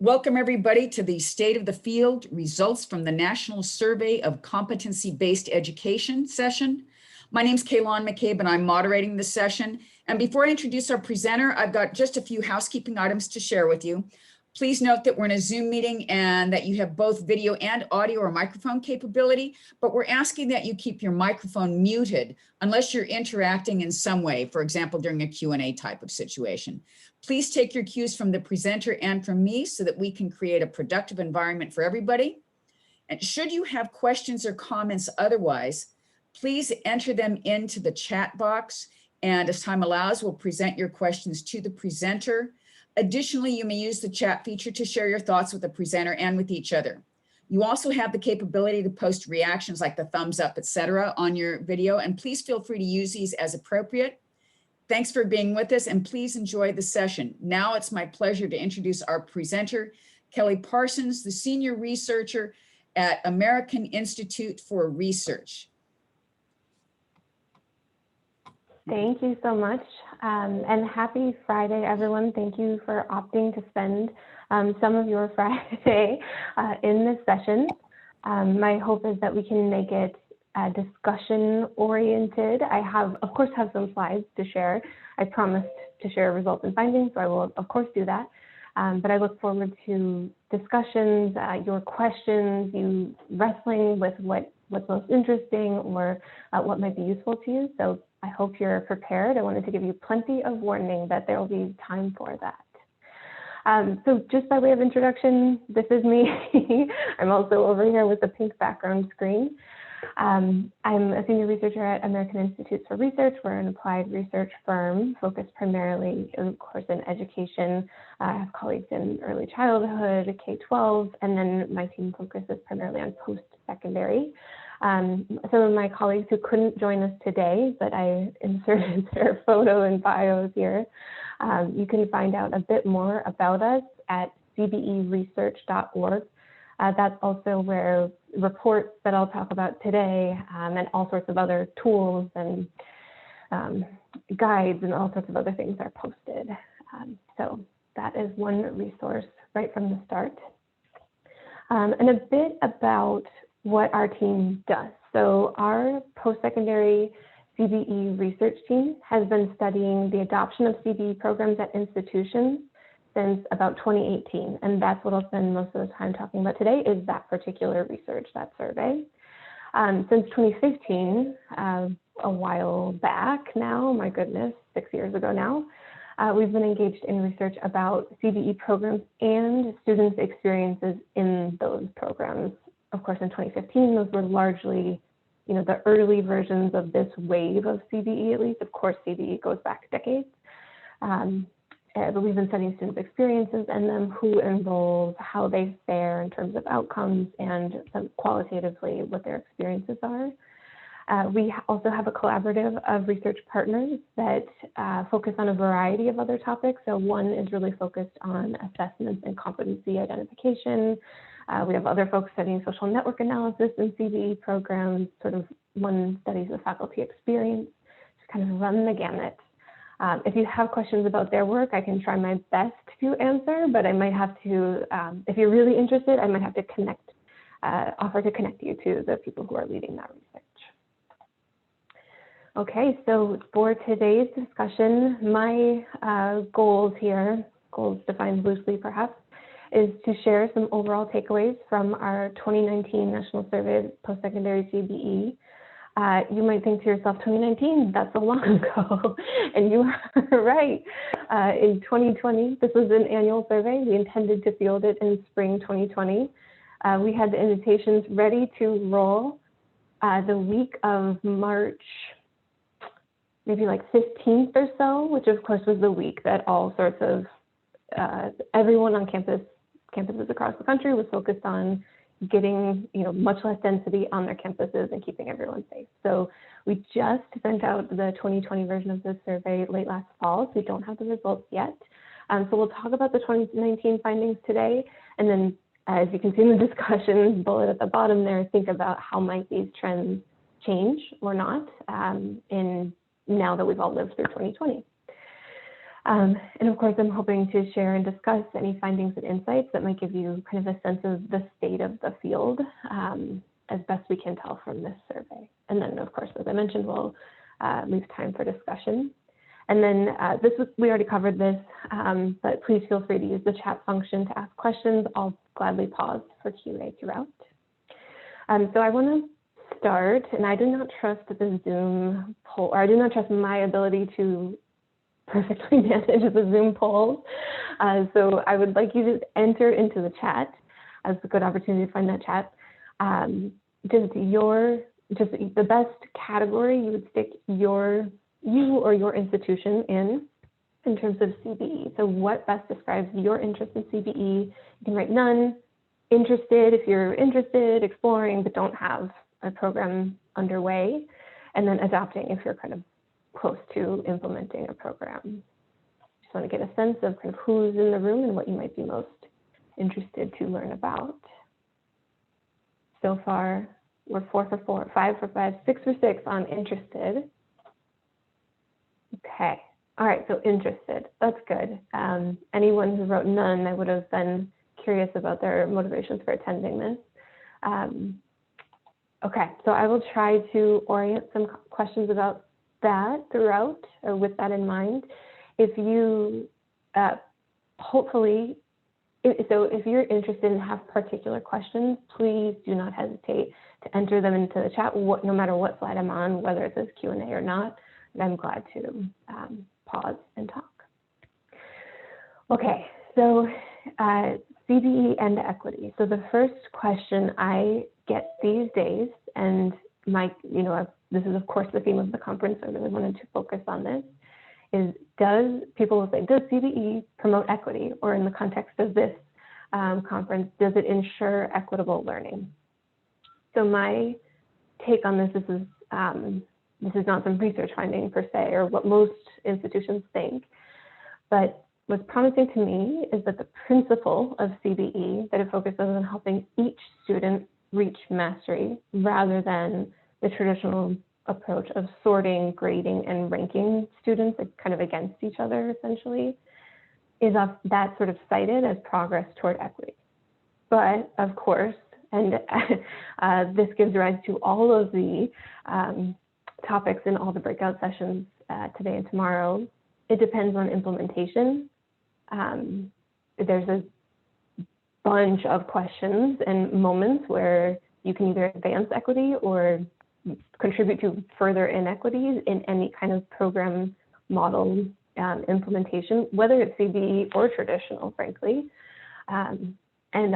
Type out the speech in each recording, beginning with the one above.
Welcome everybody to the State of the Field results from the National Survey of Competency-Based Education session. My name is Kelle McCabe and I'm moderating this session. And before I introduce our presenter, I've got just a few housekeeping items to share with you. Please note that we're in a Zoom meeting and that you have both video and audio or microphone capability, but we're asking that you keep your microphone muted unless you're interacting in some way, for example, during a Q&A type of situation. Please take your cues from the presenter and from me so that we can create a productive environment for everybody. And should you have questions or comments otherwise, please enter them into the chat box. And as time allows, we'll present your questions to the presenter. Additionally, you may use the chat feature to share your thoughts with the presenter and with each other. You also have the capability to post reactions like the thumbs up, etc., on your video, and please feel free to use these as appropriate. Thanks for being with us and please enjoy the session. Now it's my pleasure to introduce our presenter, Kelle Parsons, the senior researcher at American Institute for Research. Thank you so much, and happy Friday, everyone. Thank you for opting to spend some of your Friday in this session. My hope is that we can make it discussion-oriented. I of course, have some slides to share. I promised to share results and findings, so I will, of course, do that. But I look forward to discussions, your questions, you wrestling with what's most interesting or what might be useful to you. So I hope you're prepared. I wanted to give you plenty of warning that there will be time for that. So just by way of introduction, this is me. I'm also over here with the pink background screen. I'm a senior researcher at American Institute for Research. We're an applied research firm focused primarily, of course, in education. I have colleagues in early childhood, K-12, and then my team focuses primarily on post-secondary. Some of my colleagues who couldn't join us today, but I inserted their photo and bios here. You can find out a bit more about us at cberesearch.org. That's also where reports that I'll talk about today and all sorts of other tools and guides and all sorts of other things are posted. So that is one resource right from the start. And a bit about what our team does. So our post-secondary CBE research team has been studying the adoption of CBE programs at institutions since about 2018. And that's what I'll spend most of the time talking about today is that particular research, that survey. Since 2015, a while back now, my goodness, 6 years ago now, we've been engaged in research about CBE programs and students' experiences in those programs. Of course, in 2015, those were largely, the early versions of this wave of CBE, at least. Of course, CBE goes back decades. But we've been studying students' experiences and then who enrolls, how they fare in terms of outcomes, and qualitatively what their experiences are. We also have a collaborative of research partners that focus on a variety of other topics. So one is really focused on assessments and competency identification. We have other folks studying social network analysis and CBE programs. Sort of one studies the faculty experience, just kind of run the gamut. If you have questions about their work, I can try my best to answer, but I might have to, if you're really interested, I might have to offer to connect you to the people who are leading that research. Okay, so for today's discussion, my goals here, goals defined loosely perhaps, is to share some overall takeaways from our 2019 National Survey of Post-Secondary CBE. You might think to yourself, 2019, that's so long ago, and you are right. In 2020, this was an annual survey. We intended to field it in spring 2020. We had the invitations ready to roll the week of March, maybe like 15th or so, which of course was the week that all sorts of, everyone on campuses across the country was focused on getting much less density on their campuses and keeping everyone safe. So we just sent out the 2020 version of this survey late last fall, so we don't have the results yet. So we'll talk about the 2019 findings today, and then as you can see in the discussion bullet at the bottom there, think about how might these trends change or not in now that we've all lived through 2020. And of course, I'm hoping to share and discuss any findings and insights that might give you kind of a sense of the state of the field as best we can tell from this survey. And then, of course, as I mentioned, we'll leave time for discussion. And then we already covered this, but please feel free to use the chat function to ask questions. I'll gladly pause for Q&A throughout. So I want to start, and I do not trust the Zoom poll, or I do not trust my ability to perfectly manage the Zoom polls. So I would like you to enter into the chat as a good opportunity to find that chat. Just the best category you would stick you or your institution in terms of CBE. So what best describes your interest in CBE? You can write none, interested if you're interested, exploring but don't have a program underway, and then adapting if you're kind of close to implementing a program. Just want to get a sense of kind of who's in the room and what you might be most interested to learn about. So far, we're 4 for 4, 5 for 5, 6 for 6 on interested. Okay, all right, so interested, that's good. Anyone who wrote none, I would have been curious about their motivations for attending this. Okay, so I will try to orient some questions about that throughout, or with that in mind. If you, hopefully, so if you're interested and have particular questions, please do not hesitate to enter them into the chat, no matter what slide I'm on, whether it says Q&A or not. And I'm glad to pause and talk. Okay, so CBE and equity. So the first question I get these days, and this is of course the theme of the conference, so I really wanted to focus on this, is people will say, does CBE promote equity? Or in the context of this conference, does it ensure equitable learning? So my take on this is not some research finding per se, or what most institutions think, but what's promising to me is that the principle of CBE, that it focuses on helping each student reach mastery rather than the traditional approach of sorting, grading, and ranking students kind of against each other, essentially, is that sort of cited as progress toward equity. But of course, and this gives rise to all of the topics in all the breakout sessions today and tomorrow, it depends on implementation. There's a bunch of questions and moments where you can either advance equity or contribute to further inequities in any kind of program model implementation, whether it's CBE or traditional, frankly. And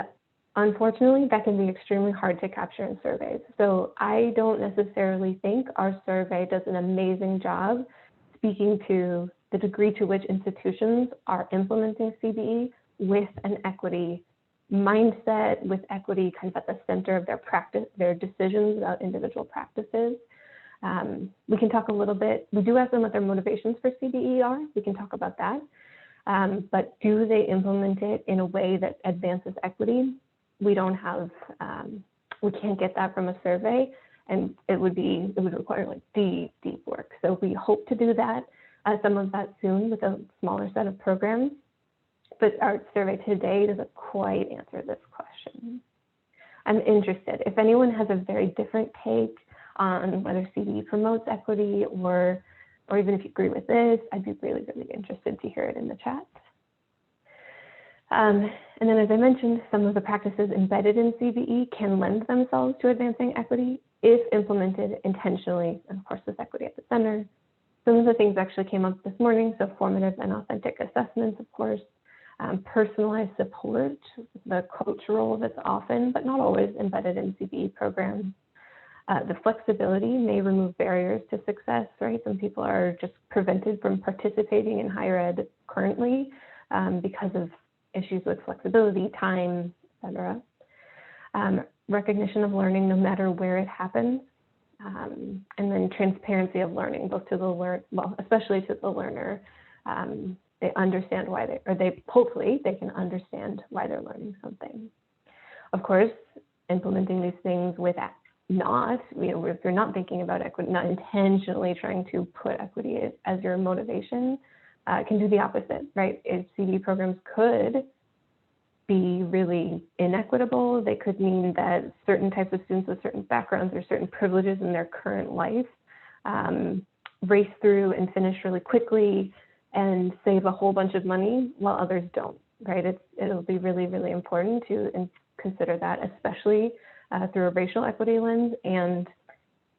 unfortunately, that can be extremely hard to capture in surveys. So I don't necessarily think our survey does an amazing job speaking to the degree to which institutions are implementing CBE with an equity mindset, with equity kind of at the center of their practice, their decisions about individual practices. We can talk a little bit, we do ask them what their motivations for CBE are, we can talk about that. But do they implement it in a way that advances equity? We don't have, we can't get that from a survey, and it would require like deep work. So we hope to do that, some of that soon with a smaller set of programs. But our survey today doesn't quite answer this question. I'm interested. If anyone has a very different take on whether CBE promotes equity, or even if you agree with this, I'd be really interested to hear it in the chat. And then, as I mentioned, some of the practices embedded in CBE can lend themselves to advancing equity if implemented intentionally, and of course, with equity at the center. Some of the things actually came up this morning, so formative and authentic assessments, of course, personalized support, the coach role that's often, but not always, embedded in CBE programs. The flexibility may remove barriers to success, right? Some people are just prevented from participating in higher ed currently because of issues with flexibility, time, et cetera. Recognition of learning no matter where it happens. And then transparency of learning, both to the especially to the learner. They understand why hopefully they can understand why they're learning something. Of course, implementing these things with if you're not thinking about equity, not intentionally trying to put equity as your motivation, can do the opposite, right? If CBE programs could be really inequitable, they could mean that certain types of students with certain backgrounds or certain privileges in their current life race through and finish really quickly and save a whole bunch of money while others don't, right? It'll be really, really important to consider that, especially through a racial equity lens, and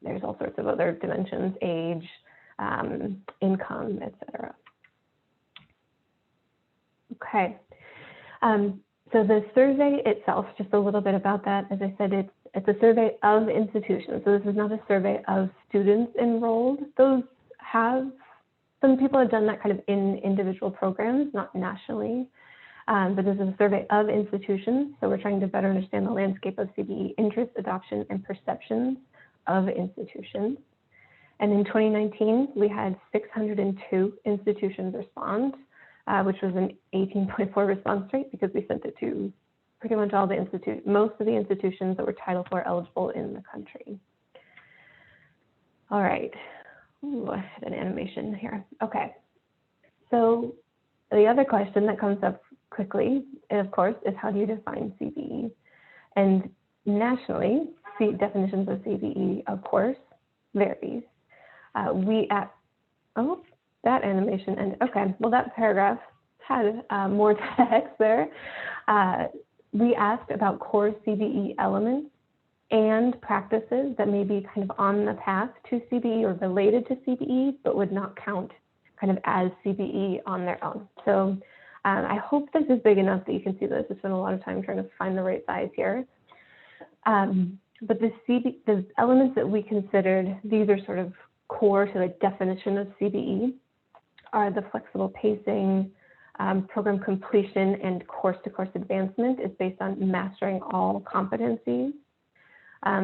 there's all sorts of other dimensions, age, income, et cetera. Okay. So the survey itself, just a little bit about that. As I said, it's a survey of institutions. So this is not a survey of students enrolled. Some people have done that kind of in individual programs, not nationally. But this is a survey of institutions. So we're trying to better understand the landscape of CBE interest, adoption, and perceptions of institutions. And in 2019, we had 602 institutions respond, which was an 18.4 response rate because we sent it to pretty much all the most of the institutions that were Title IV eligible in the country. All right. Ooh, I had an animation here. Okay. So the other question that comes up quickly, of course, is how do you define CBE? And nationally, definitions of CBE, of course, varies. That animation ended. Okay, well, that paragraph had more text there. We asked about core CBE elements and practices that may be kind of on the path to CBE or related to CBE, but would not count kind of as CBE on their own. So I hope this is big enough that you can see this. I spent a lot of time trying to find the right size here. But the elements that we considered, these are sort of core to the definition of CBE, are the flexible pacing, program completion, and course-to-course advancement is based on mastering all competencies.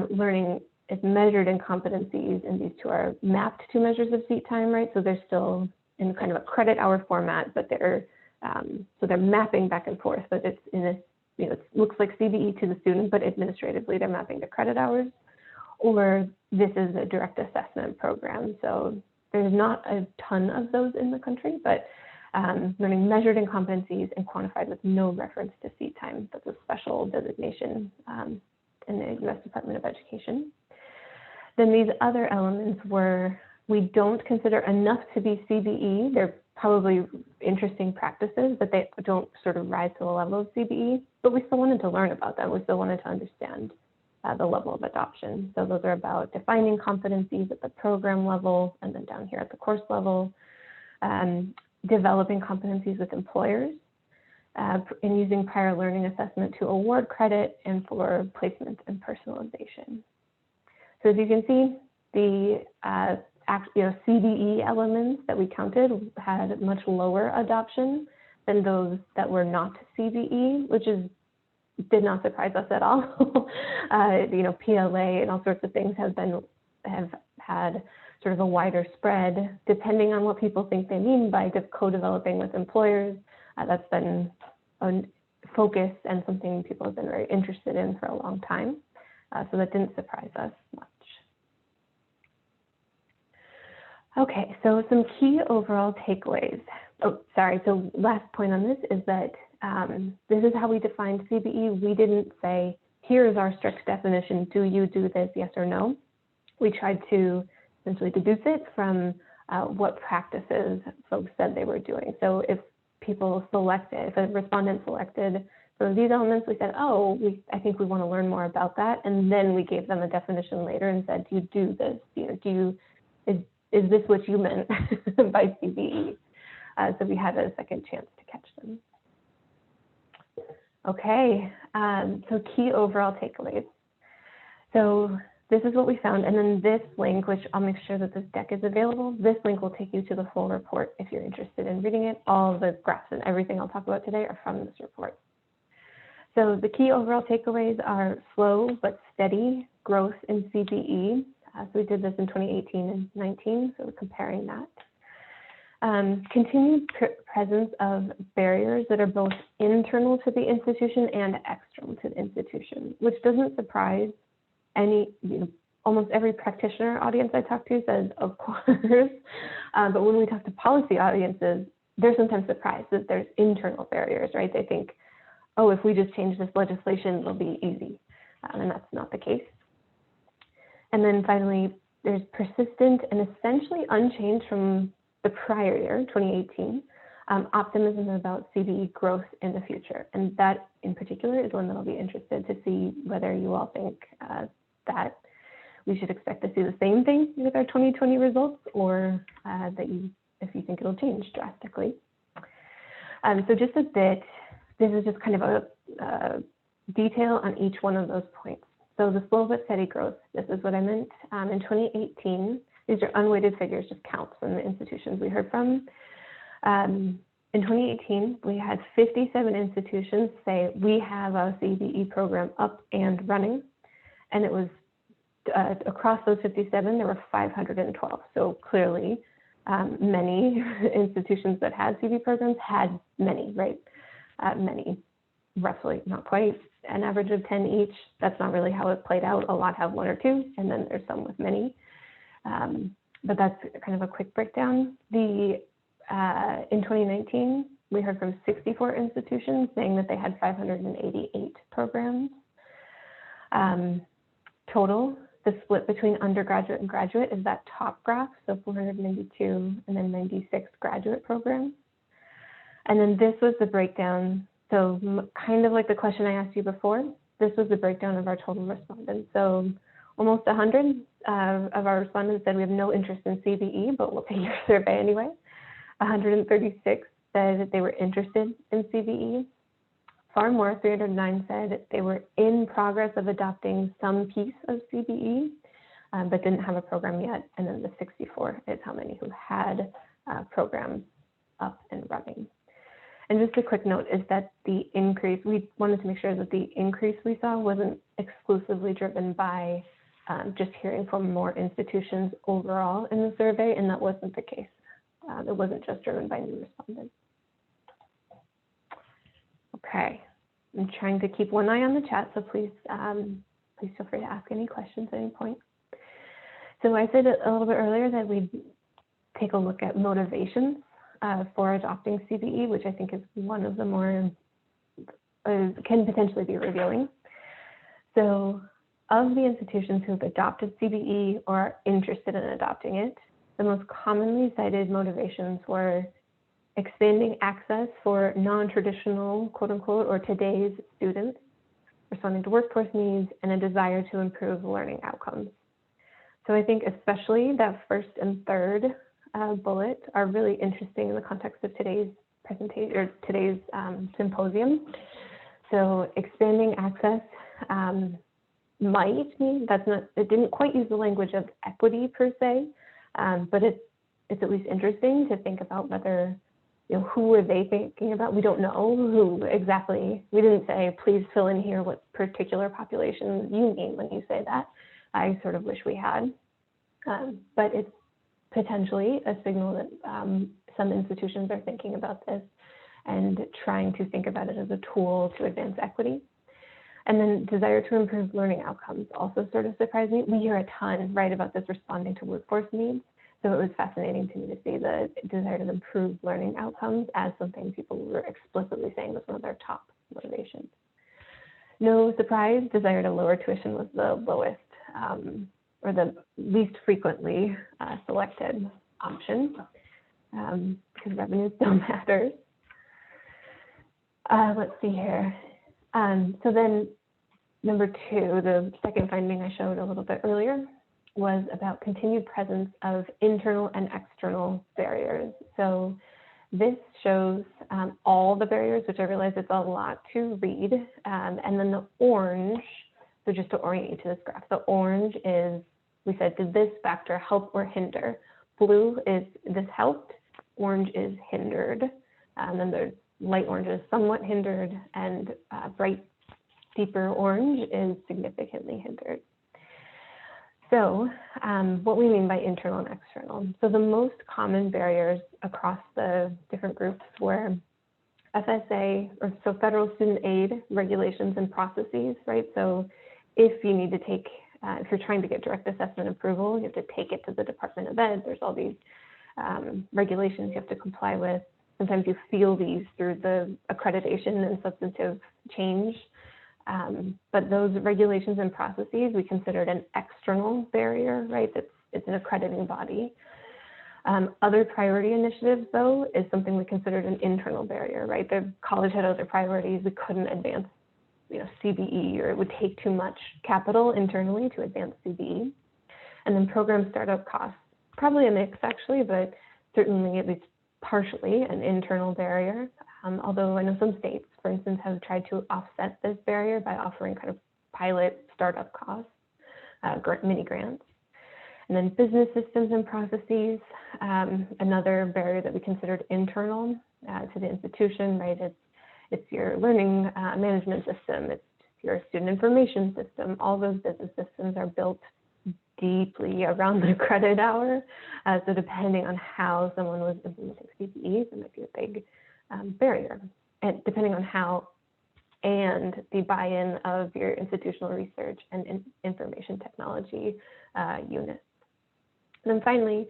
Learning is measured in competencies, and these two are mapped to measures of seat time, right? So they're still in kind of a credit hour format, but they're mapping back and forth, but it's in a, it looks like CBE to the student, but administratively they're mapping to credit hours, or this is a direct assessment program. So there's not a ton of those in the country, but learning measured in competencies and quantified with no reference to seat time. That's a special designation in the U.S. Department of Education. Then these other elements we don't consider enough to be CBE. They're probably interesting practices, but they don't sort of rise to the level of CBE, but we still wanted to learn about them. We still wanted to understand the level of adoption. So those are about defining competencies at the program level, and then down here at the course level, developing competencies with employers, and using prior learning assessment to award credit and for placement and personalization. So as you can see, the CBE elements that we counted had much lower adoption than those that were not CBE, which did not surprise us at all. PLA and all sorts of things have had sort of a wider spread, depending on what people think they mean by co-developing with employers. That's been a focus and something people have been very interested in for a long time. So that didn't surprise us much. Okay, so some key overall takeaways. So last point on this is that this is how we defined CBE. We didn't say, here's our strict definition, do you do this, yes or no? We tried to essentially deduce it from what practices folks said they were doing. So if a respondent selected so these elements, we said, I think we want to learn more about that. And then we gave them a definition later and said, do you do this? Is this what you meant by CBE? So we had a second chance to catch them. Okay, so key overall takeaways. So this is what we found. And then this link, which I'll make sure that this deck is available, this link will take you to the full report if you're interested in reading it. All the graphs and everything I'll talk about today are from this report. So the key overall takeaways are slow but steady growth in CBE. So we did this in 2018 and 19, so we're comparing that. Continued presence of barriers that are both internal to the institution and external to the institution, which doesn't surprise almost every practitioner audience I talk to says, of course. But when we talk to policy audiences, they're sometimes surprised that there's internal barriers, right? They think, oh, if we just change this legislation, it'll be easy. And that's not the case. And then finally, there's persistent and essentially unchanged from the prior year, 2018, optimism about CBE growth in the future. And that in particular is one that I'll be interested to see whether you all think that we should expect to see the same thing with our 2020 results, or if you think it'll change drastically. So just a bit, this is just kind of a detail on each one of those points. So the slow but steady growth, this is what I meant. In 2018, these are unweighted figures, just counts from the institutions we heard from. In 2018, we had 57 institutions say we have a CBE program up and running, and it was across those 57, there were 512. So clearly, many institutions that had CBE programs had many, right? Many, roughly, not quite an average of 10 each. That's not really how it played out. A lot have one or two, and then there's some with many. But that's kind of a quick breakdown. In 2019, we heard from 64 institutions saying that they had 588 programs. Total, the split between undergraduate and graduate is that top graph, so 492 and then 96 graduate programs. And then this was the breakdown. So kind of like the question I asked you before, this was the breakdown of our total respondents. So almost 100 of our respondents said we have no interest in CBE, but we'll take your survey anyway. 136 said that they were interested in CBE. Far more, 309 said they were in progress of adopting some piece of CBE, but didn't have a program yet. And then the 64 is how many who had programs up and running. And just a quick note is that the increase, we wanted to make sure that the increase we saw wasn't exclusively driven by just hearing from more institutions overall in the survey, and that wasn't the case. It wasn't just driven by new respondents. Okay, I'm trying to keep one eye on the chat, so please feel free to ask any questions at any point. So I said a little bit earlier that we'd take a look at motivations for adopting CBE, which I think is one of the more, can potentially be revealing. So of the institutions who have adopted CBE or are interested in adopting it, the most commonly cited motivations were expanding access for non-traditional, quote unquote, or today's students, responding to workforce needs, and a desire to improve learning outcomes. So I think especially that first and third bullet are really interesting in the context of today's presentation or today's symposium. So expanding access might mean it didn't quite use the language of equity per se, but it's at least interesting to think about whether, who are they thinking about? We don't know who exactly. We didn't say, please fill in here what particular population you mean when you say that. I sort of wish we had, but it's potentially a signal that some institutions are thinking about this and trying to think about it as a tool to advance equity. And then desire to improve learning outcomes also sort of surprised me. We hear a ton, right, about this responding to workforce needs. So it was fascinating to me to see the desire to improve learning outcomes as something people were explicitly saying was one of their top motivations. No surprise, desire to lower tuition was the lowest or the least frequently selected option because revenue still matters. Let's see here. So then number two, the second finding I showed a little bit earlier was about continued presence of internal and external barriers. So this shows all the barriers, which I realize it's a lot to read. And then the orange, so just to orient you to this graph, the orange is, we said, did this factor help or hinder? Blue is this helped, orange is hindered, and then there's light orange is somewhat hindered, and bright deeper orange is significantly hindered. So what we mean by internal and external. So the most common barriers across the different groups were FSA, or so federal student aid regulations and processes, right? So if you need to take, if you're trying to get direct assessment approval, you have to take it to the Department of Ed. There's all these regulations you have to comply with. sometimes you feel these through the accreditation and substantive change. But those regulations and processes we considered an external barrier, right? It's an accrediting body. Other priority initiatives, though, is something we considered an internal barrier, right? The college had other priorities. We couldn't advance, CBE, or it would take too much capital internally to advance CBE. And then program startup costs, probably a mix actually, but certainly at least partially an internal barrier. Although I know some states, for instance, have tried to offset this barrier by offering kind of pilot startup costs, mini grants. And then business systems and processes, another barrier that we considered internal to the institution, right? It's your learning management system, it's your student information system. All those business systems are built deeply around the credit hour. So depending on how someone was implementing CBE, there might be a big barrier. And depending on how and the buy-in of your institutional research and information technology units. And then finally,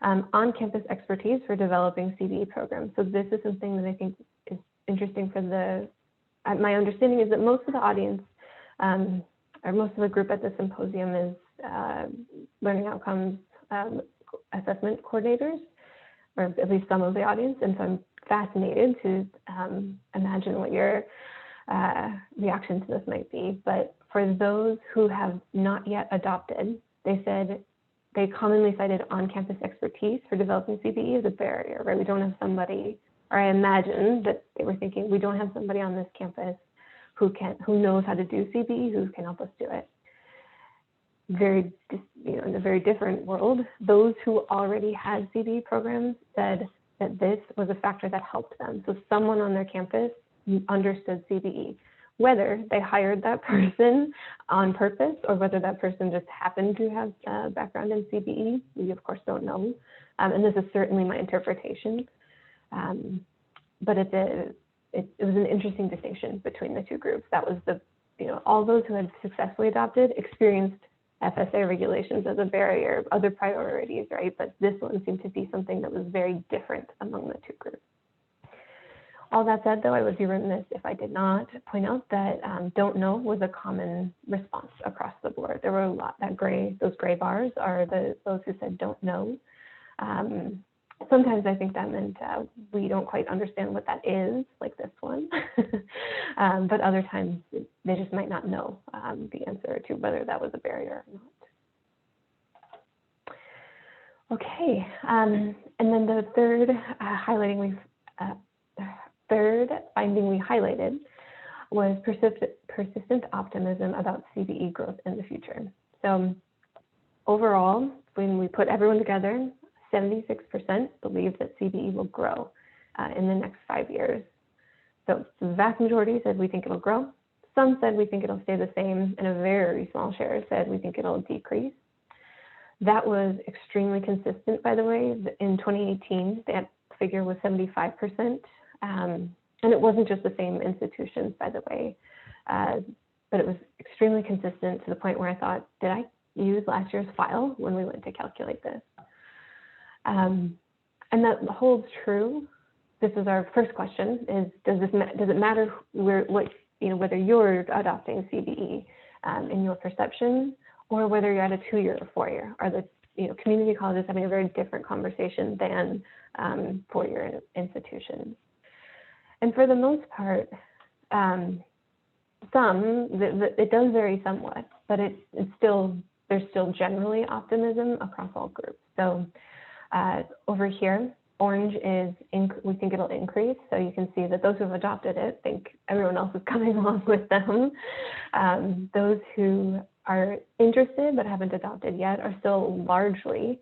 on-campus expertise for developing CBE programs. So this is something that I think is interesting for my understanding is that most of the audience, or most of the group at the symposium is learning outcomes assessment coordinators, or at least some of the audience. And so I'm fascinated to imagine what your reaction to this might be. But for those who have not yet adopted, they commonly cited on-campus expertise for developing CBE as a barrier, right? We don't have somebody, or I imagine that they were thinking, we don't have somebody on this campus who knows how to do CBE, who can help us do it. In a very different world, those who already had CBE programs said that this was a factor that helped them. So someone on their campus understood CBE. Whether they hired that person on purpose or whether that person just happened to have a background in CBE, we of course don't know. And this is certainly my interpretation. But it was an interesting distinction between the two groups. That was all those who had successfully adopted experienced FSA regulations as a barrier, other priorities, right? But this one seemed to be something that was very different among the two groups. All that said, though, I would be remiss if I did not point out that don't know was a common response across the board. There were a lot, those gray bars are those who said don't know. Sometimes I think that meant we don't quite understand what that is, like this one. But other times they just might not know the answer to whether that was a barrier or not. Okay, and then the third finding we highlighted was persistent optimism about CBE growth in the future. So overall, when we put everyone together, 76% believe that CBE will grow in the next 5 years. So the vast majority said we think it'll grow. Some said we think it'll stay the same, and a very small share said we think it'll decrease. That was extremely consistent, by the way. In 2018, that figure was 75%. And it wasn't just the same institutions, by the way, but it was extremely consistent to the point where I thought, did I use last year's file when we went to calculate this? And that holds true. This is our first question: is does it matter whether you're adopting CBE in your perception, or whether you're at a 2-year or 4-year? Are the community colleges having a very different conversation than 4-year institutions? And for the most part, it does vary somewhat, but there's still generally optimism across all groups. So over here, orange is we think it'll increase. So you can see that those who have adopted it think everyone else is coming along with them. Those who are interested but haven't adopted yet are still largely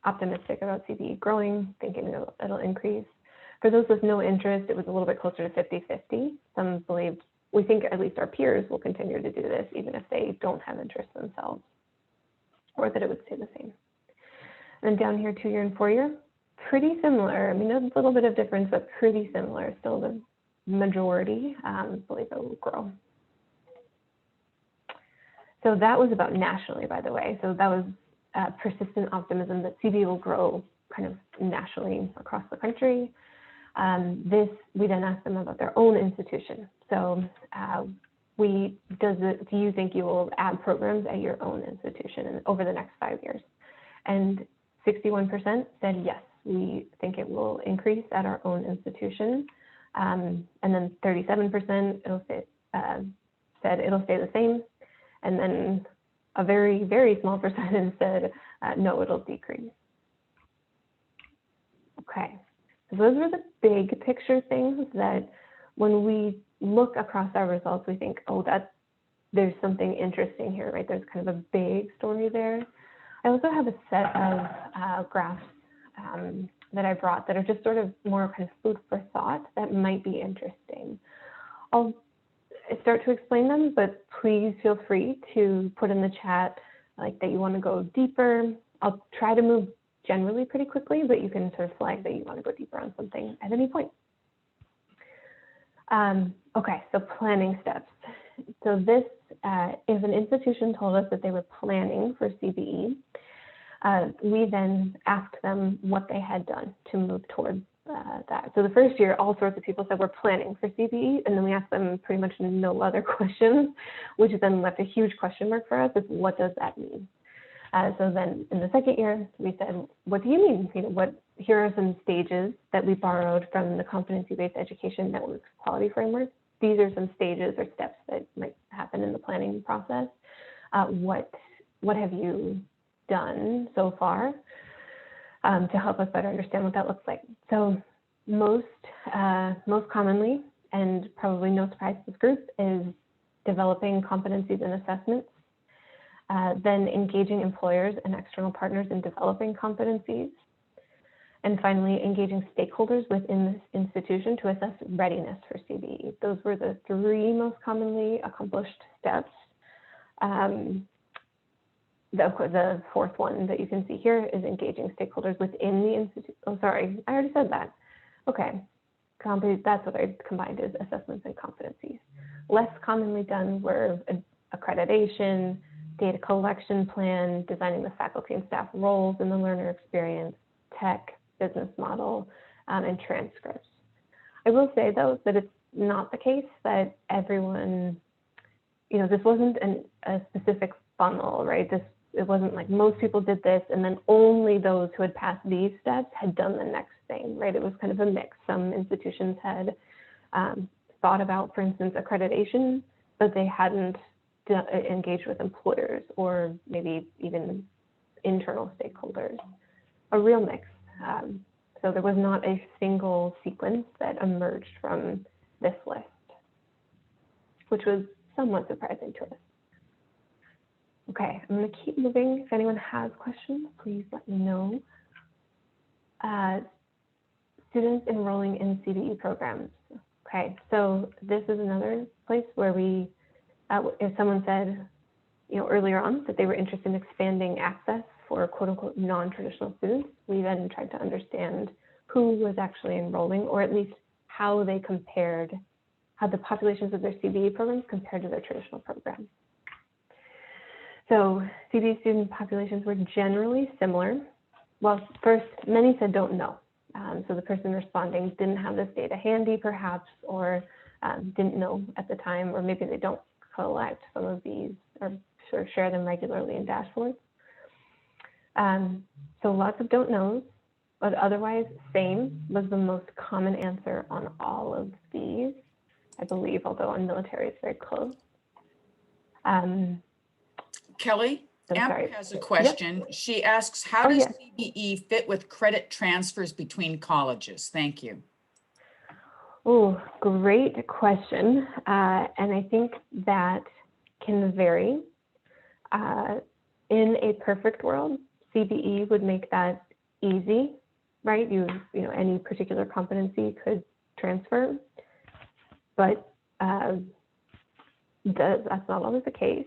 optimistic about CBE growing, thinking it'll increase. For those with no interest, it was a little bit closer to 50-50. Some believed, we think at least our peers will continue to do this even if they don't have interest themselves, or that it would stay the same. And down here, 2-year and 4-year, pretty similar. I mean, there's a little bit of difference, but pretty similar. Still the majority believe it will grow. So that was about nationally, by the way. So that was persistent optimism that CBE will grow kind of nationally across the country. We then ask them about their own institution. So do you think you will add programs at your own institution over the next 5 years? And 61% said yes, we think it will increase at our own institution. And then 37% said it'll stay the same. And then a very, very small percentage said no, it'll decrease. Okay, so those are the big picture things that when we look across our results, we think, oh, there's something interesting here, right? There's kind of a big story there. I also have a set of graphs that I brought that are just sort of more kind of food for thought that might be interesting. I'll start to explain them, but please feel free to put in the chat like that you want to go deeper. I'll try to move generally pretty quickly, but you can sort of flag that you want to go deeper on something at any point. Okay, so planning steps. So this, if an institution told us that they were planning for CBE, we then asked them what they had done to move towards that. So the first year, all sorts of people said we're planning for CBE, and then we asked them pretty much no other questions, which then left a huge question mark for us is what does that mean? So then in the second year, we said, what do you mean? You know, here are some stages that we borrowed from the Competency-Based Education Network Quality Framework. These are some stages or steps that might happen in the planning process. What have you done so far to help us better understand what that looks like? So most commonly, and probably no surprise to this group, is developing competencies and assessments. Then engaging employers and external partners in developing competencies. And finally, engaging stakeholders within this institution to assess readiness for CBE. Those were the three most commonly accomplished steps. The fourth one that you can see here is engaging stakeholders within the institute. Oh, sorry, I already said that. Okay, that's what I combined as assessments and competencies. Less commonly done were accreditation, data collection plan, designing the faculty and staff roles in the learner experience, tech, business model, and transcripts. I will say though that it's not the case that everyone, you know, this wasn't a specific funnel, right? It wasn't like most people did this and then only those who had passed these steps had done the next thing, right? It was kind of a mix. Some institutions had thought about, for instance, accreditation, but they hadn't engaged with employers or maybe even internal stakeholders, a real mix. So there was not a single sequence that emerged from this list, which was somewhat surprising to us. Okay, I'm going to keep moving. If anyone has questions, please let me know. Students enrolling in CBE programs. Okay, so this is another place where we, if someone said, you know, earlier on that they were interested in expanding access for quote unquote non-traditional students, we then tried to understand who was actually enrolling, or at least how they compared, how the populations of their CBE programs compared to their traditional programs. So CBE student populations were generally similar. Well, first, many said don't know. So the person responding didn't have this data handy perhaps, or didn't know at the time, or maybe they don't collect some of these or sort of share them regularly in dashboards. So lots of don't knows, but otherwise same was the most common answer on all of these, I believe, although on military it's very close. Kelly, Amber has a question. Yep. She asks, how does CBE fit with credit transfers between colleges? Thank you. Oh, great question. And I think that can vary. In a perfect world, CBE would make that easy, right? You know, any particular competency could transfer, but that's not always the case.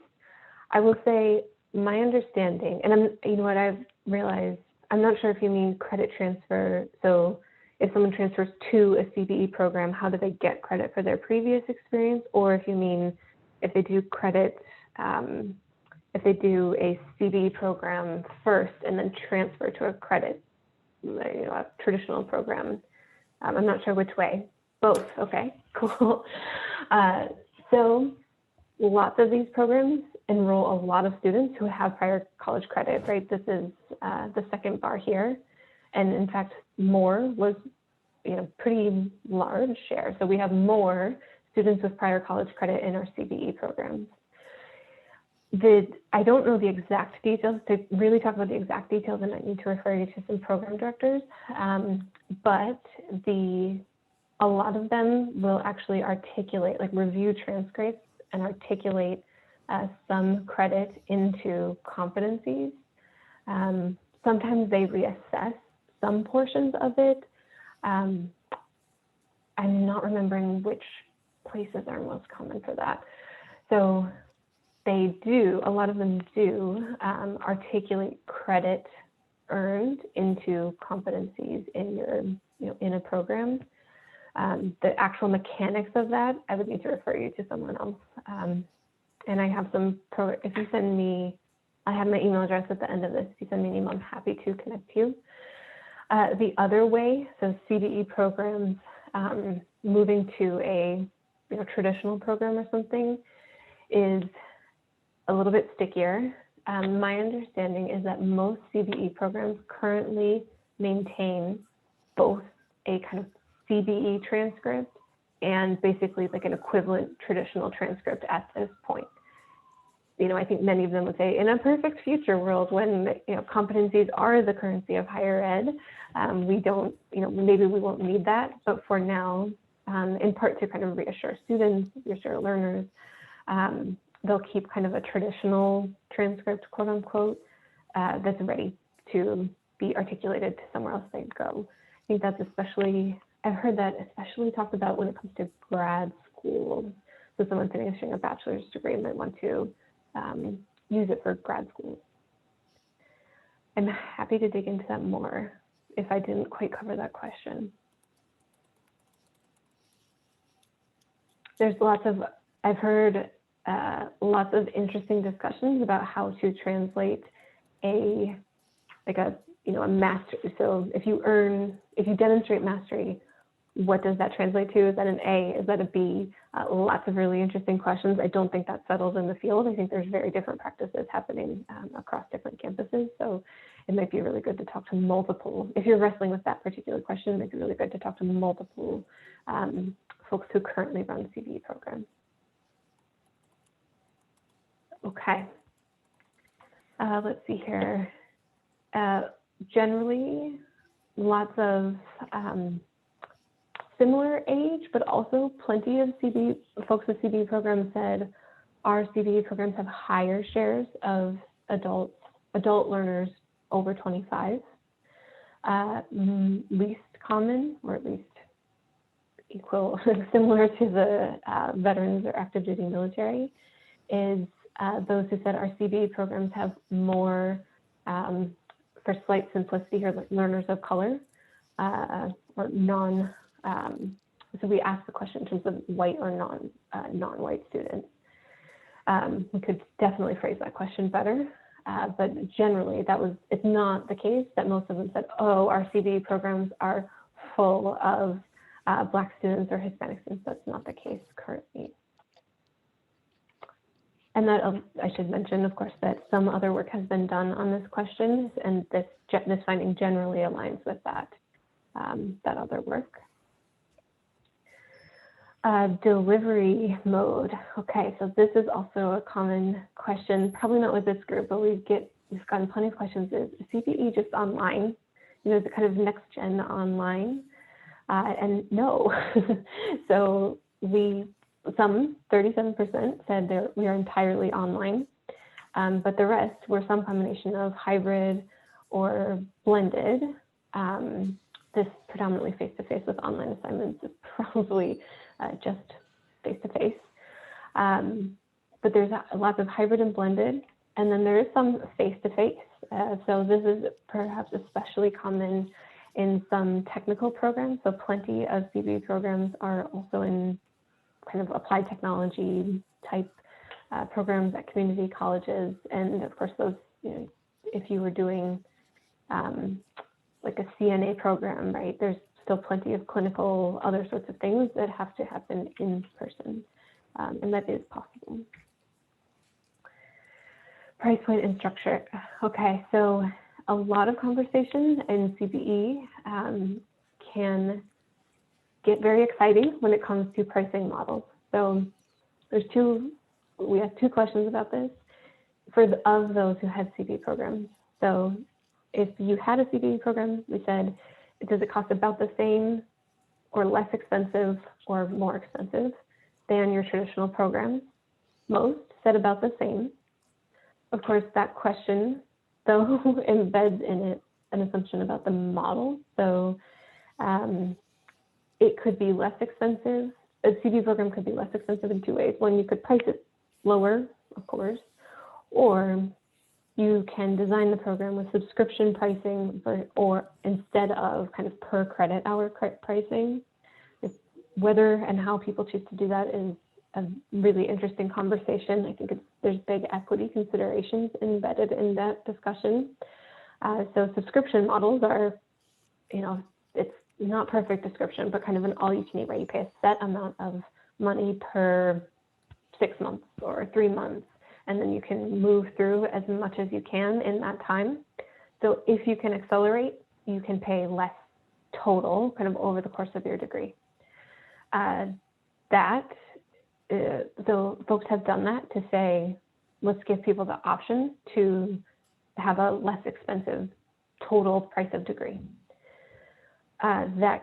I will say my understanding, and you know what I've realized, I'm not sure if you mean credit transfer. So if someone transfers to a CBE program, how do they get credit for their previous experience? Or if you mean if they do credit, if they do a CBE program first and then transfer to a credit, you know, a traditional program, I'm not sure which way. Both. Okay, cool. So lots of these programs enroll a lot of students who have prior college credit, right? This is the second bar here. And in fact, more was, pretty large share. So we have more students with prior college credit in our CBE programs. I don't know the exact details. To really talk about the exact details, I might need to refer you to some program directors. But a lot of them will actually articulate, like review transcripts and articulate some credit into competencies. Sometimes they reassess some portions of it. I'm not remembering which places are most common for that. So they do, a lot of them do articulate credit earned into competencies in your, in a program. The actual mechanics of that, I would need to refer you to someone else. And I have if you send me, I have my email address at the end of this. If you send me an email, I'm happy to connect you. The other way, so CBE programs, moving to a traditional program or something is a little bit stickier. My understanding is that most CBE programs currently maintain both a kind of CBE transcript and basically like an equivalent traditional transcript at this point. I think many of them would say in a perfect future world when competencies are the currency of higher ed, we don't, maybe we won't need that, but for now, in part to kind of reassure students, reassure learners, they'll keep kind of a traditional transcript, quote unquote, that's ready to be articulated to somewhere else they go. I think that's especially, I've heard that especially talked about when it comes to grad school. So someone finishing a bachelor's degree might want to use it for grad school. I'm happy to dig into that more if I didn't quite cover that question. There's I've heard lots of interesting discussions about how to translate a mastery. So if you demonstrate mastery, what does that translate to? Is that an A? Is that a B? Lots of really interesting questions. I don't think that's settled in the field. I think there's very different practices happening across different campuses. So it might be really good to talk to multiple. If you're wrestling with that particular question, it might be really good to talk to multiple folks who currently run CBE programs. Okay. Let's see here. Generally, lots of similar age, but also plenty of folks with CBE programs said our CBE programs have higher shares of adult learners over 25. Least common, or at least equal, similar to the veterans or active duty military, is those who said our CBE programs have more, for slight simplicity here, like learners of color or non. So we asked the question in terms of white or non-white students. We could definitely phrase that question better, but generally it's not the case that most of them said, oh, our CBE programs are full of Black students or Hispanic students. That's not the case currently. And that I should mention, of course, that some other work has been done on this question, and this finding generally aligns with that other work. Delivery mode. Okay, so this is also a common question, probably not with this group, but we've gotten plenty of questions. Is CBE just online? The kind of next gen online? And no. So 37% said we are entirely online, but the rest were some combination of hybrid or blended. This predominantly face-to-face with online assignments is probably just face-to-face. But there's lots of hybrid and blended, and then there is some face-to-face. So this is perhaps especially common in some technical programs. So plenty of CBE programs are also in kind of applied technology type programs at community colleges. And of course, those, if you were doing like a CNA program, right, there's still plenty of clinical, other sorts of things that have to happen in person, and that is possible. Price point and structure. Okay, so a lot of conversation in CBE can get very exciting when it comes to pricing models. So we have two questions about this of those who had CBE programs. So if you had a CBE program, we said, does it cost about the same or less expensive or more expensive than your traditional program? Most said about the same. Of course, that question, though, embeds in it an assumption about the model. So it could be less expensive. A CBE program could be less expensive in two ways. One, you could price it lower, of course, or you can design the program with subscription pricing or instead of kind of per credit hour pricing. Whether and how people choose to do that is a really interesting conversation. I think there's big equity considerations embedded in that discussion. So subscription models are, it's not perfect description, but kind of an all-you-can-eat, right? You pay a set amount of money per 6 months or 3 months, and then you can move through as much as you can in that time. So if you can accelerate, you can pay less total kind of over the course of your degree. So folks have done that to say, let's give people the option to have a less expensive total price of degree. That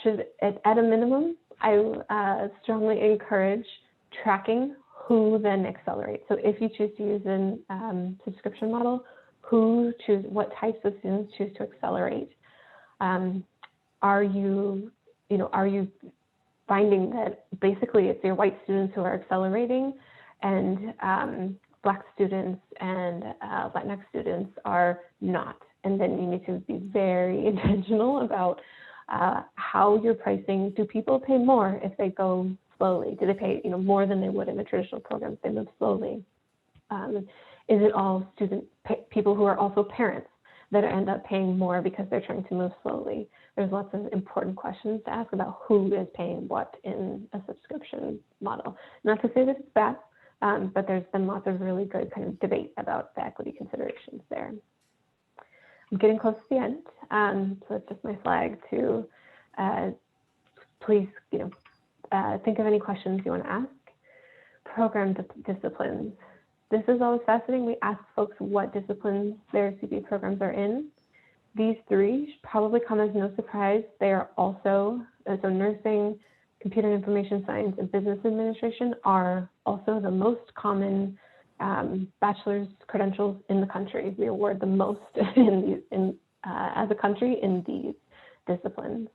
should, at a minimum, I strongly encourage tracking who then accelerates. So if you choose to use a subscription model, what types of students choose to accelerate? Are you finding that basically it's your white students who are accelerating and Black students and Latinx students are not? And then you need to be very intentional about how you're pricing. Do people pay more if they go slowly? Do they pay more than they would in a traditional program if they move slowly? Is it all people who are also parents that end up paying more because they're trying to move slowly? There's lots of important questions to ask about who is paying what in a subscription model. Not to say that it's bad, but there's been lots of really good kind of debate about the equity considerations there. I'm getting close to the end, so it's just my flag to please, think of any questions you want to ask. Program disciplines. This is always fascinating. We ask folks what disciplines their CBE programs are in. These three should probably come as no surprise. They are also, so nursing, computer and information science, and business administration are also the most common bachelor's credentials in the country. We award the most as a country in these disciplines.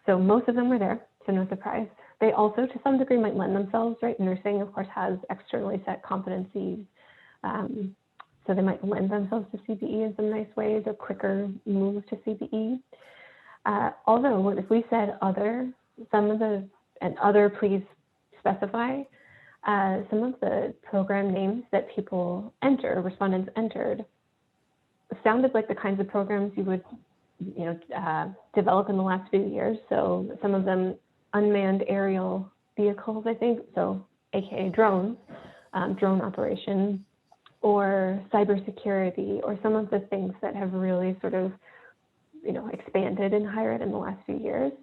So most of them are there, so no surprise. They also, to some degree, might lend themselves, right? Nursing, of course, has externally set competencies. So they might lend themselves to CBE in some nice ways, or quicker move to CBE. Although, if we said other, please specify, some of the program names that respondents entered, sounded like the kinds of programs you would, develop in the last few years. So some of them unmanned aerial vehicles, I think, so AKA drones, drone operation, or cybersecurity, or some of the things that have really sort of, expanded in higher ed in the last few years,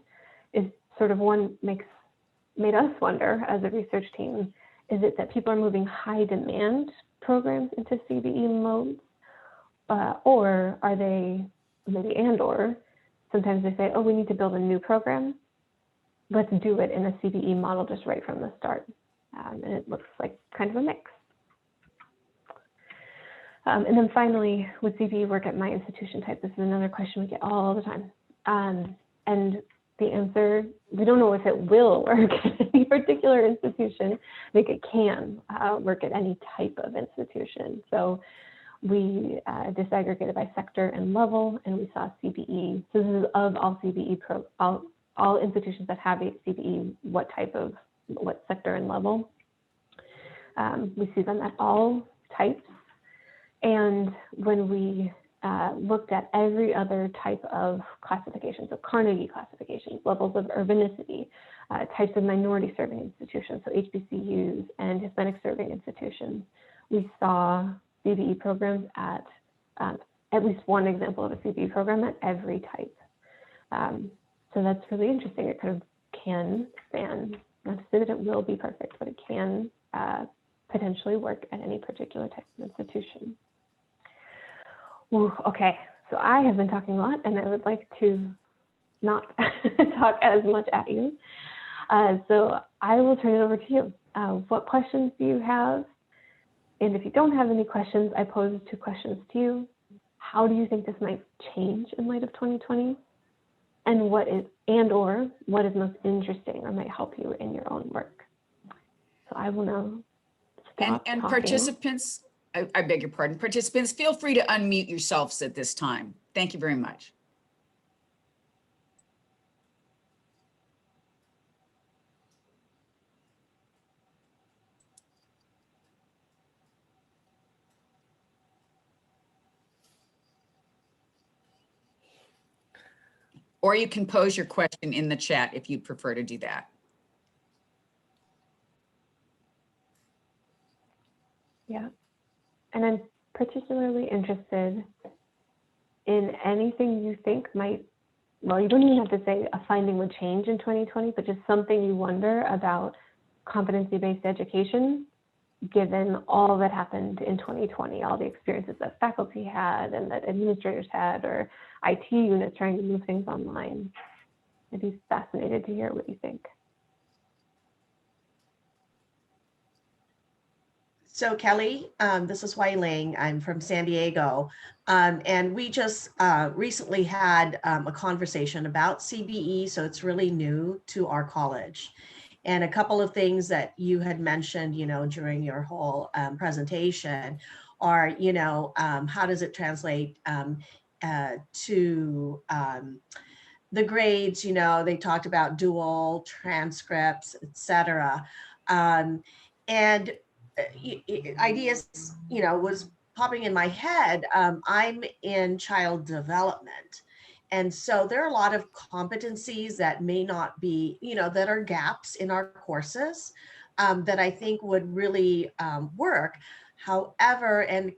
is sort of made us wonder as a research team, is it that people are moving high demand programs into CBE modes, or are they or sometimes they say, oh, we need to build a new program. Let's do it in a CBE model just right from the start. And it looks like kind of a mix. And then finally, would CBE work at my institution type? This is another question we get all the time. And the answer, we don't know if it will work at any particular institution. I think it can work at any type of institution. So we disaggregated by sector and level, and we saw CBE. So this is of all CBE, all institutions that have a CBE, what sector and level. We see them at all types. And when we looked at every other type of classification, so Carnegie classifications, levels of urbanicity, types of minority serving institutions, so HBCUs and Hispanic serving institutions. We saw CBE programs at least one example of a CBE program at every type. So that's really interesting. It kind of can span, not to say that it will be perfect, but it can potentially work at any particular type of institution. Ooh, okay, so I have been talking a lot and I would like to not talk as much at you. So I will turn it over to you. What questions do you have? And if you don't have any questions, I pose 2 questions to you. How do you think this might change in light of 2020? And what is most interesting or might help you in your own work? So I will now stop and talking. Participants, I beg your pardon, participants, feel free to unmute yourselves at this time. Thank you very much. Or you can pose your question in the chat if you prefer to do that. Yeah, and I'm particularly interested in anything you think might, well, you don't even have to say a finding would change in 2020, but just something you wonder about competency-based education, given all that happened in 2020, all the experiences that faculty had and that administrators had, or IT units trying to move things online. I'd be fascinated to hear what you think. So Kelly, this is Wai Ling. I'm from San Diego. And we just recently had a conversation about CBE, so it's really new to our college. And a couple of things that you had mentioned, during your whole presentation are, how does it translate to the grades? They talked about dual transcripts, etc. And ideas, was popping in my head. I'm in child development. And so there are a lot of competencies that may not be, that are gaps in our courses that I think would really work. However, and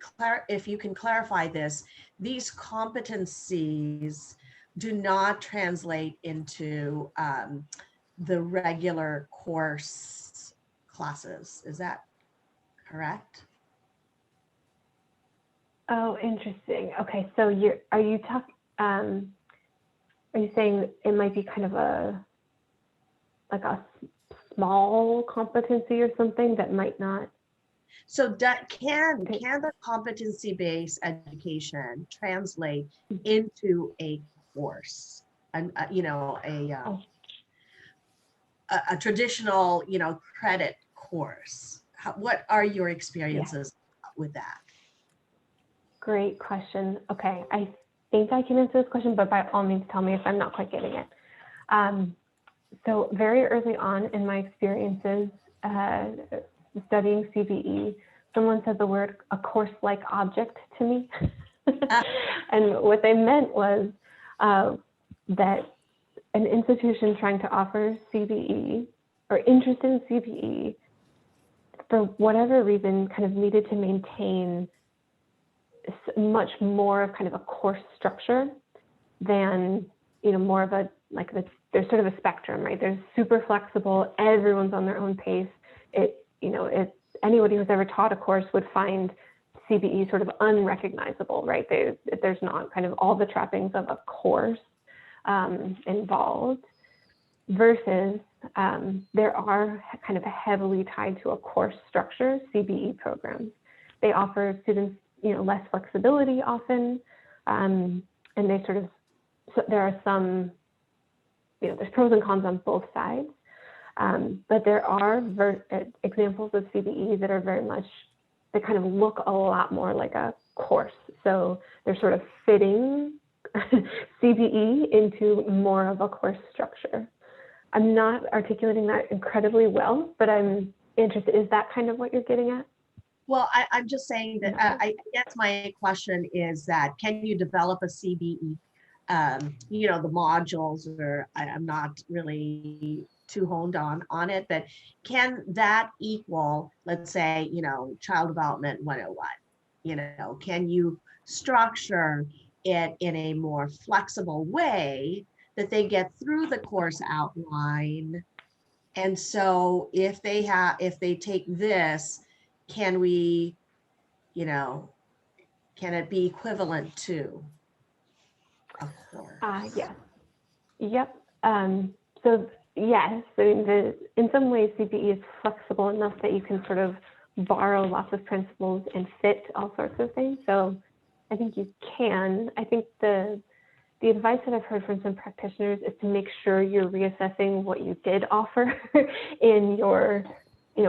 if you can clarify this, these competencies do not translate into the regular course classes. Is that correct? Oh, interesting. Okay, so are you saying it might be kind of a small competency or something that might not? So can the competency-based education translate into a course, and a traditional credit course? What are your experiences with that? Great question. Okay, I think I can answer this question, but by all means, tell me if I'm not quite getting it. So very early on in my experiences studying CBE, someone said the word "a course-like object" to me. And what they meant was that an institution trying to offer CBE or interested in CBE, for whatever reason, kind of needed to maintain much more of kind of a course structure than, more of there's sort of a spectrum, right? There's super flexible, everyone's on their own pace. Anybody who's ever taught a course would find CBE sort of unrecognizable, right? There's not kind of all the trappings of a course involved, versus there are kind of heavily tied to a course structure CBE programs. They offer students less flexibility often, and they sort of, so there are some, there's pros and cons on both sides, but there are examples of CBE that are very much, they kind of look a lot more like a course. So they're sort of fitting CBE into more of a course structure. I'm not articulating that incredibly well, but I'm interested. Is that kind of what you're getting at? Well, I'm just saying that I guess my question is that can you develop a CBE? The modules, or I'm not really too honed on it, but can that equal, let's say, child development 101? Can you structure it in a more flexible way that they get through the course outline? And so if they take this, can we, can it be equivalent to a course? Yes. Yep. So yes, I mean, in some ways, CBE is flexible enough that you can sort of borrow lots of principles and fit all sorts of things. So I think you can. I think the advice that I've heard from some practitioners is to make sure you're reassessing what you did offer in your,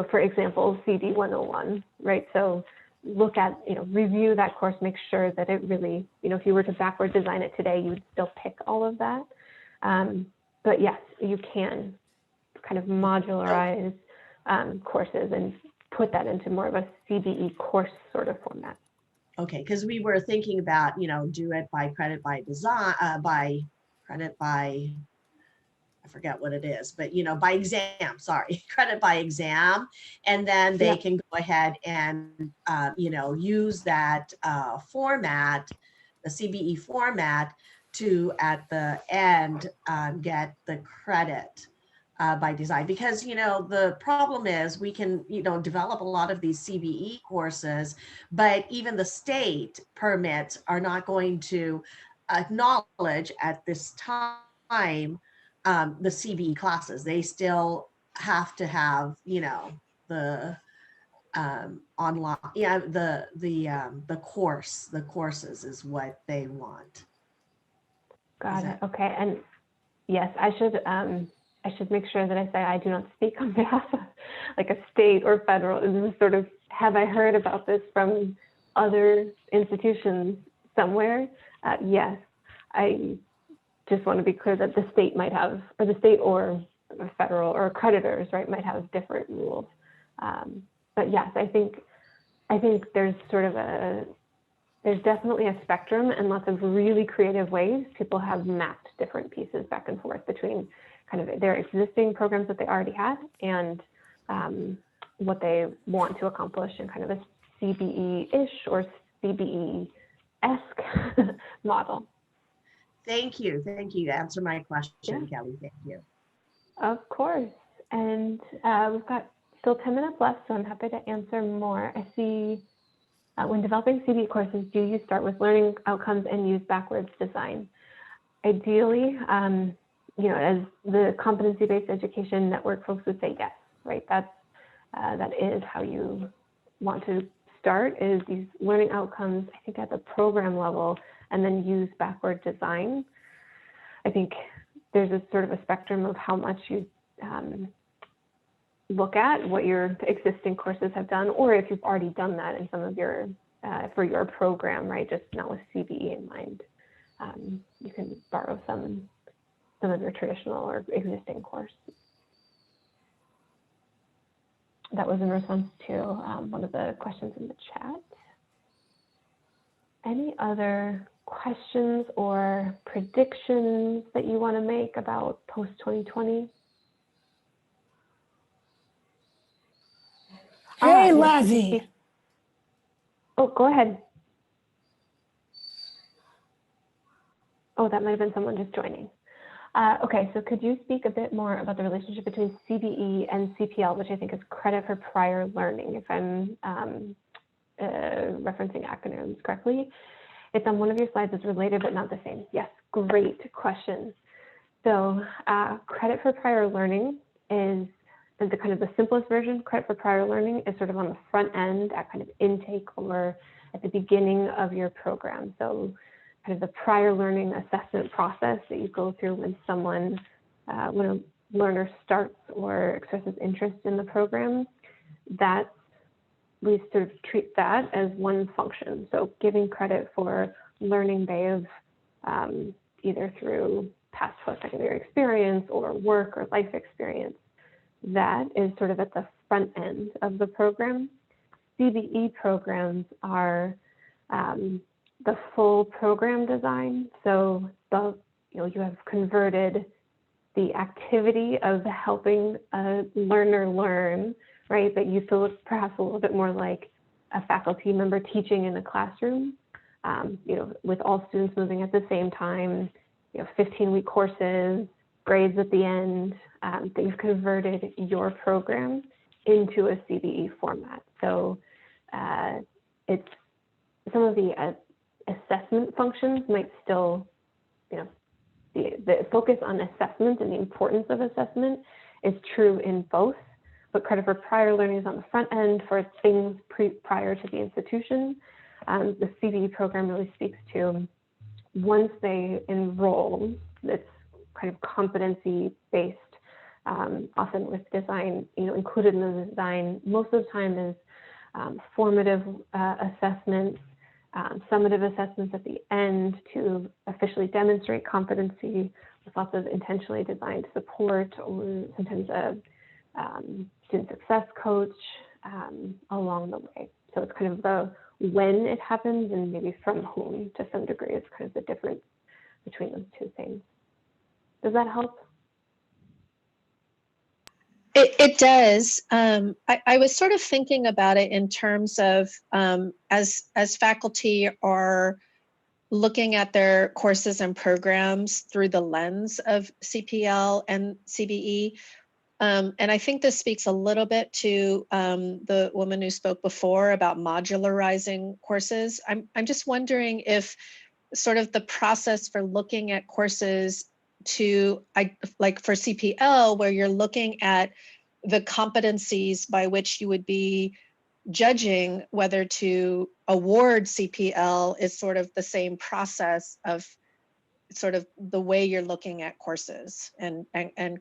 for example, CD 101, right? So look at, review that course, make sure that it really, if you were to backward design it today, you would still pick all of that. But yes, you can kind of modularize courses and put that into more of a CBE course sort of format. Okay, because we were thinking about, do it by credit by design, by credit by, I forget what it is, but, by exam, sorry, credit by exam. And then they can go ahead and, use that format, the CBE format, to at the end get the credit by design. Because the problem is we can develop a lot of these CBE courses, but even the state permits are not going to acknowledge at this time the CBE classes. They still have to have the online, the courses is what they want. Got it. Okay. And yes, I should make sure that I say I do not speak on behalf of like a state or federal. This is sort of, have I heard about this from other institutions somewhere? Yes. I just want to be clear that the state might have, or the state or federal or accreditors, right, might have different rules. But yes, I think there's sort of there's definitely a spectrum and lots of really creative ways people have mapped different pieces back and forth between kind of their existing programs that they already had and what they want to accomplish in kind of a CBE-ish or CBE-esque model. Thank you. You answered my question, Kelly. Thank you. Of course. And we've got still 10 minutes left, so I'm happy to answer more. I see when developing CBE courses, do you start with learning outcomes and use backwards design? Ideally, as the competency-based education network folks would say, yes, right? That is how you want to start, is these learning outcomes, I think at the program level, and then use backward design. I think there's a sort of a spectrum of how much you look at what your existing courses have done, or if you've already done that in some of your, for your program, right, just not with CBE in mind. You can borrow some of your traditional or existing course. That was in response to one of the questions in the chat. Any other questions or predictions that you want to make about post-2020? Hey, Lavi. Oh, go ahead. Oh, that might have been someone just joining. Okay, so could you speak a bit more about the relationship between CBE and CPL, which I think is credit for prior learning, if I'm referencing acronyms correctly? It's on one of your slides, it's related but not the same. Yes, great question. So credit for prior learning is the kind of the simplest version. Credit for prior learning is sort of on the front end at kind of intake or at the beginning of your program. So kind of the prior learning assessment process that you go through when someone, when a learner starts or expresses interest in the program, that we sort of treat that as one function. So giving credit for learning they have either through past post-secondary experience or work or life experience, that is sort of at the front end of the program. CBE programs are the full program design. So you have converted the activity of helping a learner learn, right? That used to look perhaps a little bit more like a faculty member teaching in a classroom, with all students moving at the same time, 15-week courses, grades at the end, that you've converted your program into a CBE format. So it's some of the assessment functions might still, the focus on assessment and the importance of assessment is true in both, but credit for prior learning is on the front end for things prior to the institution. The CBE program really speaks to once they enroll, it's kind of competency-based, often with design, included in the design, most of the time is formative assessments, summative assessments at the end to officially demonstrate competency with lots of intentionally designed support, or sometimes a student success coach along the way. So it's kind of the when it happens and maybe from whom to some degree is kind of the difference between those two things. Does that help? It does. I was sort of thinking about it in terms of as faculty are looking at their courses and programs through the lens of CPL and CBE. And I think this speaks a little bit to the woman who spoke before about modularizing courses. I'm just wondering if sort of the process for looking at courses like for CPL, where you're looking at the competencies by which you would be judging whether to award CPL is sort of the same process of sort of the way you're looking at courses and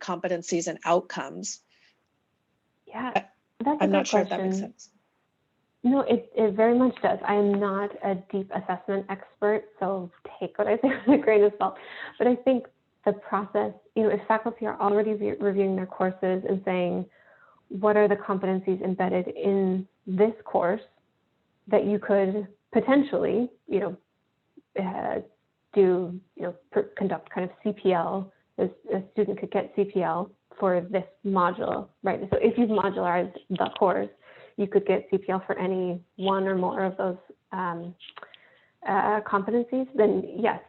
competencies and outcomes. Yeah, that's I'm not sure question. if that makes sense. No, it very much does. I'm not a deep assessment expert, so take what I say with a grain of salt. But I think the process, if faculty are already reviewing their courses and saying, what are the competencies embedded in this course that you could potentially, conduct kind of CPL, a student could get CPL for this module, right? So if you've modularized the course, you could get CPL for any one or more of those competencies, then yes,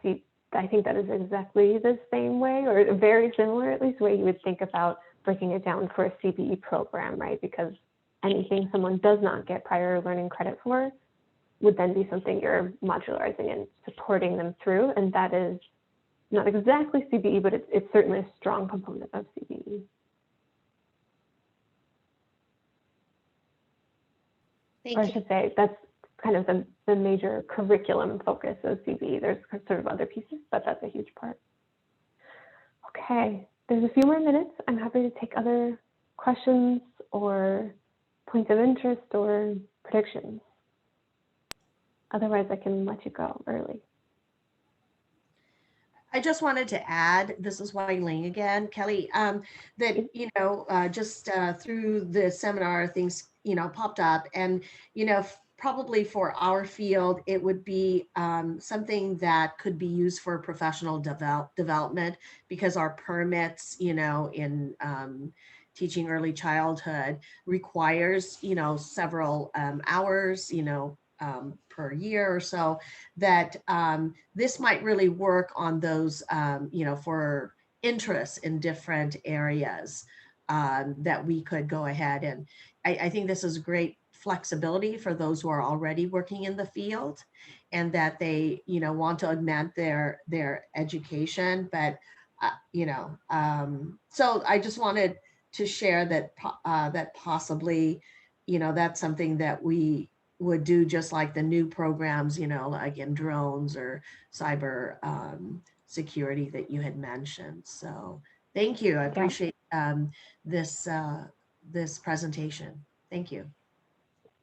I think that is exactly the same way, or very similar at least, way you would think about breaking it down for a CBE program, right? Because anything someone does not get prior learning credit for would then be something you're modularizing and supporting them through. And that is not exactly CBE, but it's certainly a strong component of CBE. Thank Or I you. should say, that's kind of the major curriculum focus of CBE. There's sort of other pieces, but that's a huge part. Okay, there's a few more minutes. I'm happy to take other questions or points of interest or predictions. Otherwise, I can let you go early. I just wanted to add, this is Wai Ling again, Kelly, that, just through the seminar, things, popped up, and, probably for our field, it would be something that could be used for professional development, because our permits, in teaching early childhood requires, several hours, per year or so, that this might really work on those, for interests in different areas that we could go ahead and I think this is great flexibility for those who are already working in the field, and that they, want to augment their education. But, so I just wanted to share that that possibly, that's something that we would do, just like the new programs, like in drones or cyber security that you had mentioned. So thank you. I appreciate this presentation. Thank you.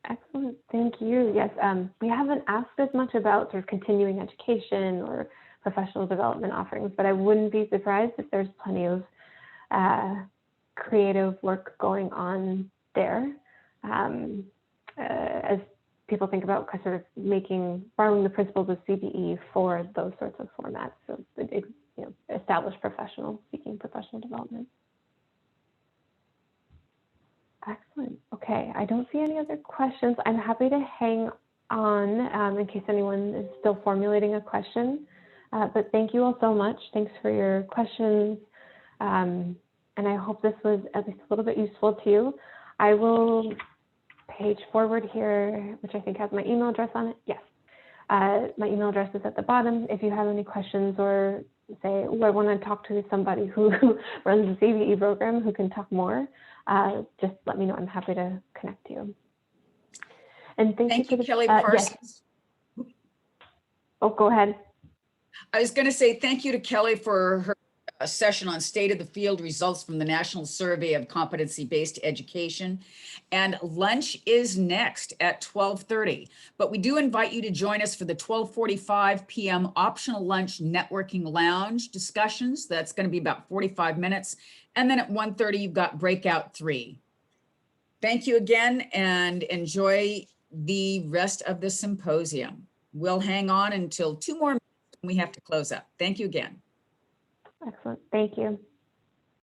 Excellent. Thank you. Yes, we haven't asked as much about sort of continuing education or professional development offerings, but I wouldn't be surprised if there's plenty of creative work going on there. as people think about sort of borrowing the principles of CBE for those sorts of formats. So, established professional, seeking professional development. Excellent. Okay, I don't see any other questions. I'm happy to hang on in case anyone is still formulating a question. But thank you all so much. Thanks for your questions. And I hope this was at least a little bit useful to you. I will page forward here, which I think has my email address on it. Yes. My email address is at the bottom. If you have any questions or say, oh, I want to talk to somebody who runs the CBE program who can talk more, just let me know. I'm happy to connect you. And Thank you, Kelle yes. Parsons. Oh, go ahead. I was going to say thank you to Kelle for her session on state of the field results from the National Survey of Competency-Based Education. And lunch is next at 12:30. But we do invite you to join us for the 12:45 p.m. optional lunch networking lounge discussions. That's going to be about 45 minutes. And then at 1:30, you've got breakout 3. Thank you again and enjoy the rest of the symposium. We'll hang on until 2 more minutes and we have to close up. Thank you again. Excellent. Thank you.